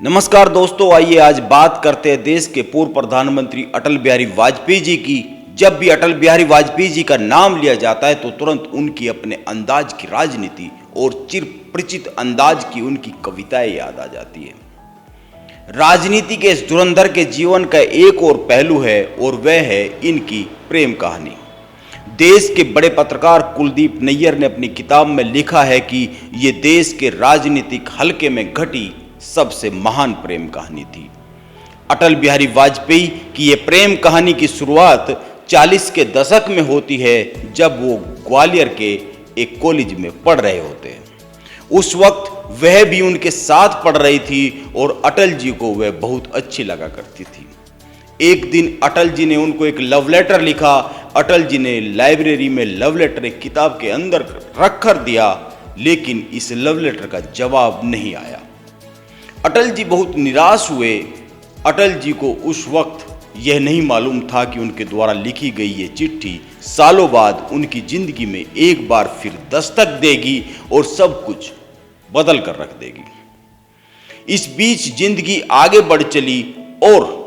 नमस्कार दोस्तों, आइए आज बात करते हैं देश के पूर्व प्रधानमंत्री अटल बिहारी वाजपेयी जी की। जब भी अटल बिहारी वाजपेयी जी का नाम लिया जाता है तो तुरंत उनकी अपने अंदाज की राजनीति और चिर परिचित अंदाज की उनकी कविताएं याद आ जाती है। राजनीति के इस धुरंधर के जीवन का एक और पहलू है और वह है इनकी प्रेम कहानी। देश के बड़े पत्रकार कुलदीप नैयर ने अपनी किताब में लिखा है कि ये देश के राजनीतिक हलके में घटी सबसे महान प्रेम कहानी थी। अटल बिहारी वाजपेयी की ये प्रेम कहानी की शुरुआत 40 के दशक में होती है, जब वो ग्वालियर के एक कॉलेज में पढ़ रहे होते हैं। उस वक्त वह भी उनके साथ पढ़ रही थी और अटल जी को वह बहुत अच्छी लगा करती थी। एक दिन अटल जी ने उनको एक लव लेटर लिखा। अटल जी ने लाइब्रेरी में लव लेटर एक किताब के अंदर रख कर दिया, लेकिन इस लव लेटर का जवाब नहीं आया। अटल जी बहुत निराश हुए। अटल जी को उस वक्त यह नहीं मालूम था कि उनके द्वारा लिखी गई ये चिट्ठी सालों बाद उनकी जिंदगी में एक बार फिर दस्तक देगी और सब कुछ बदल कर रख देगी। इस बीच जिंदगी आगे बढ़ चली और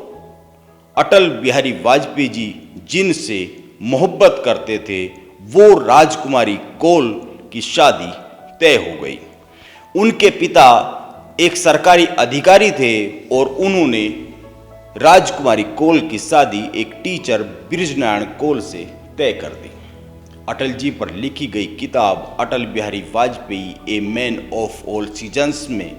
अटल बिहारी वाजपेयी जी जिनसे मोहब्बत करते थे वो राजकुमारी कौल की शादी तय हो गई। उनके पिता एक सरकारी अधिकारी थे और उन्होंने राजकुमारी कौल की शादी एक टीचर बृजनारायण कौल से तय कर दी। अटल जी पर लिखी गई किताब Atal Bihari Vajpayee a man of all seasons में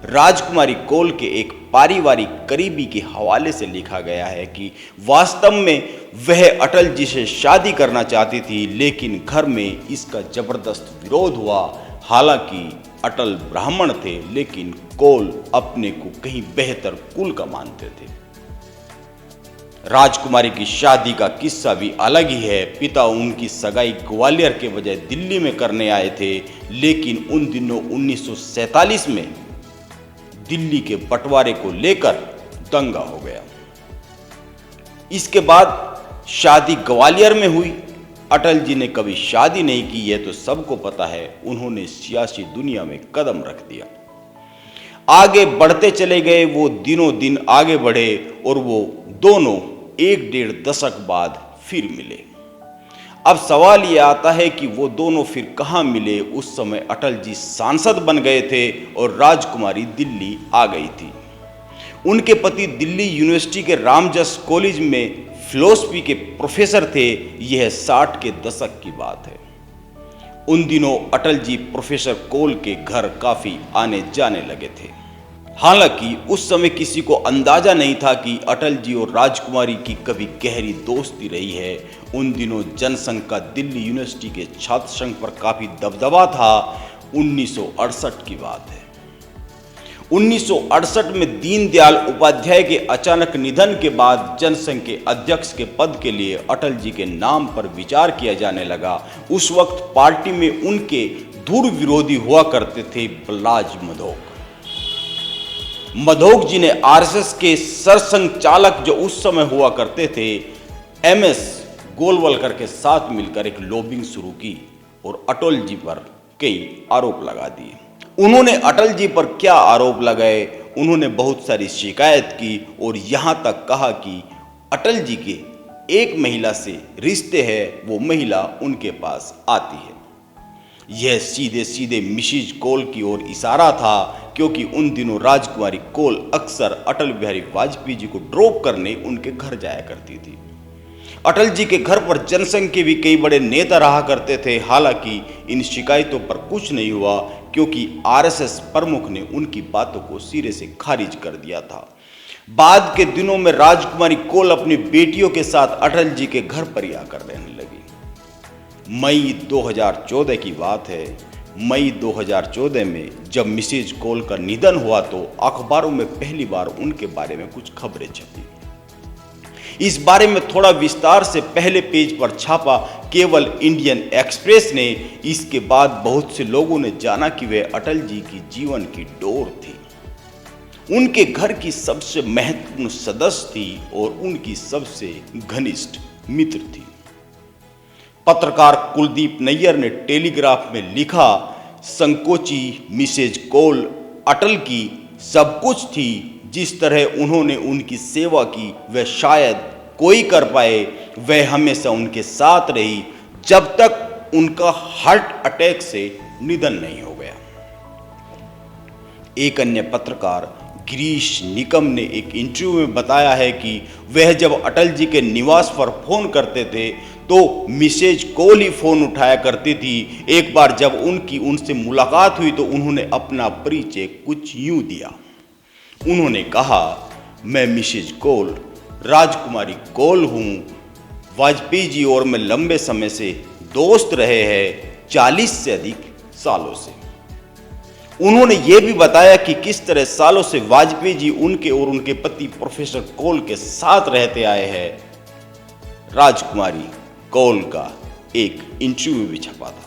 राजकुमारी कौल के एक पारिवारिक करीबी के हवाले से लिखा गया है कि वास्तव में वह अटल जी से शादी करना चाहती थी, लेकिन घर में इसका जबरदस्त विरोध हुआ। हालांकि अटल ब्राह्मण थे, लेकिन कौल अपने को कहीं बेहतर कुल का मानते थे। राजकुमारी की शादी का किस्सा भी अलग ही है। पिता उनकी सगाई ग्वालियर के बजाय दिल्ली में करने आए थे, लेकिन उन दिनों 1947 में दिल्ली के बंटवारे को लेकर दंगा हो गया। इसके बाद शादी ग्वालियर में हुई। अटल जी ने कभी शादी नहीं की, यह तो सबको पता है। उन्होंने सियासी दुनिया में कदम रख दिया, आगे बढ़ते चले गए। वो दिनों दिन आगे बढ़े और वो दोनों 1-1.5 दशक बाद फिर मिले। अब सवाल ये आता है कि वो दोनों फिर कहाँ मिले। उस समय अटल जी सांसद बन गए थे और राजकुमारी दिल्ली आ गई थी। उनके पति दिल्ली यूनिवर्सिटी के रामजस कॉलेज में फिलॉसफी के प्रोफेसर थे। यह 60 के दशक की बात है। उन दिनों अटल जी प्रोफेसर कौल के घर काफी आने जाने लगे थे। हालांकि उस समय किसी को अंदाजा नहीं था कि अटल जी और राजकुमारी की कभी गहरी दोस्ती रही है। उन दिनों जनसंघ का दिल्ली यूनिवर्सिटी के छात्र संघ पर काफी दबदबा था। 1968 की बात है। 1968 में दीनदयाल उपाध्याय के अचानक निधन के बाद जनसंघ के अध्यक्ष के पद के लिए अटल जी के नाम पर विचार किया जाने लगा। उस वक्त पार्टी में उनके धुर विरोधी हुआ करते थे बलराज मधोक जी ने आरएसएस के सरसंघचालक जो उस समय हुआ करते थे एमएस गोलवलकर के साथ मिलकर एक लॉबिंग शुरू की और अटल जी पर कई आरोप लगा दिए। उन्होंने अटल जी पर क्या आरोप लगाए? उन्होंने बहुत सारी शिकायत की और यहां तक कहा कि अटल जी के एक महिला से रिश्ते हैं, वो महिला उनके पास आती है। यह सीधे सीधे मिसेज कौल की ओर इशारा था, क्योंकि उन दिनों राजकुमारी कौल अक्सर अटल बिहारी वाजपेयी जी को ड्रॉप करने उनके घर जाया करती थी। अटल जी के घर पर जनसंघ के भी कई बड़े नेता रहा करते थे। हालांकि इन शिकायतों पर कुछ नहीं हुआ, क्योंकि आरएसएस प्रमुख ने उनकी बातों को सिरे से खारिज कर दिया था। बाद के दिनों में राजकुमारी कौल अपनी बेटियों के साथ अटल जी के घर पर ही आकर रहने लगी। मई 2014 की बात है। मई 2014 में जब मिसेज कौल का निधन हुआ तो अखबारों में पहली बार उनके बारे में कुछ खबरें छपी। इस बारे में थोड़ा विस्तार से पहले पेज पर छापा केवल इंडियन एक्सप्रेस ने। इसके बाद बहुत से लोगों ने जाना कि वह अटल जी की जीवन की डोर थी, उनके घर की सबसे महत्वपूर्ण सदस्य थी और उनकी सबसे घनिष्ठ मित्र थी। पत्रकार कुलदीप नैयर ने टेलीग्राफ में लिखा, संकोची मिसेज कौल अटल की सब कुछ थी। जिस तरह उन्होंने उनकी सेवा की वह शायद कोई कर पाए। वह हमेशा उनके साथ रही जब तक उनका हार्ट अटैक से निधन नहीं हो गया। एक अन्य पत्रकार गिरीश निकम ने एक इंटरव्यू में बताया है कि वह जब अटल जी के निवास पर फोन करते थे तो मिसेज कौल ही फोन उठाया करती थी। एक बार जब उनसे मुलाकात हुई तो उन्होंने अपना परिचय कुछ यूं दिया। उन्होंने कहा, मैं मिसेज कौल राजकुमारी कौल हूँ। वाजपेयी जी और मैं लंबे समय से दोस्त रहे हैं, 40 से अधिक सालों से। उन्होंने ये भी बताया कि किस तरह सालों से वाजपेयी जी उनके और उनके पति प्रोफेसर कौल के साथ रहते आए हैं। राजकुमारी कौल का एक इंटरव्यू भी छपा था।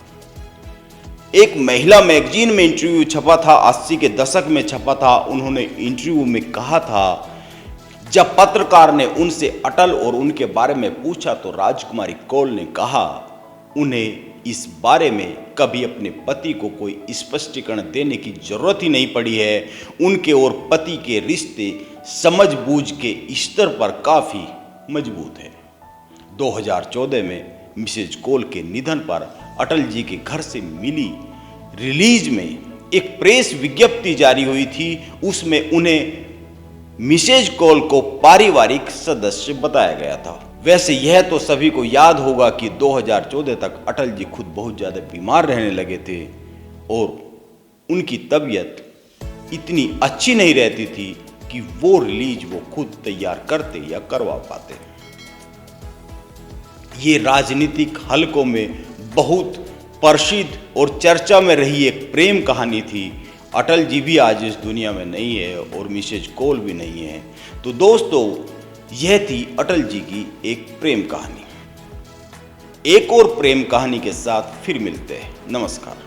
एक महिला मैगजीन में इंटरव्यू छपा था, 80 के दशक में छपा था। उन्होंने इंटरव्यू में कहा था, जब पत्रकार ने उनसे अटल और उनके बारे में पूछा तो राजकुमारी कौल ने कहा, उन्हें इस बारे में कभी अपने पति को कोई स्पष्टीकरण देने की जरूरत ही नहीं पड़ी है। उनके और पति के रिश्ते समझबूझ के स्तर पर काफी मजबूत है। 2014 में मिसेज कौल के निधन पर अटल जी के घर से मिली रिलीज में एक प्रेस विज्ञप्ति जारी हुई थी। उसमें उन्हें मिसेज कौल को पारिवारिक सदस्य बताया गया था। वैसे यह तो सभी को याद होगा कि 2014 तक अटल जी खुद बहुत ज़्यादा बीमार रहने लगे थे और उनकी तबीयत इतनी अच्छी नहीं रहती थी कि वो रिलीज वो खुद तैयार करते या करवा पाते। ये राजनीतिक हलकों में बहुत प्रसिद्ध और चर्चा में रही एक प्रेम कहानी थी। अटल जी भी आज इस दुनिया में नहीं है और मिसेज कौल भी नहीं है। तो दोस्तों, यह थी अटल जी की एक प्रेम कहानी। एक और प्रेम कहानी के साथ फिर मिलते हैं। नमस्कार।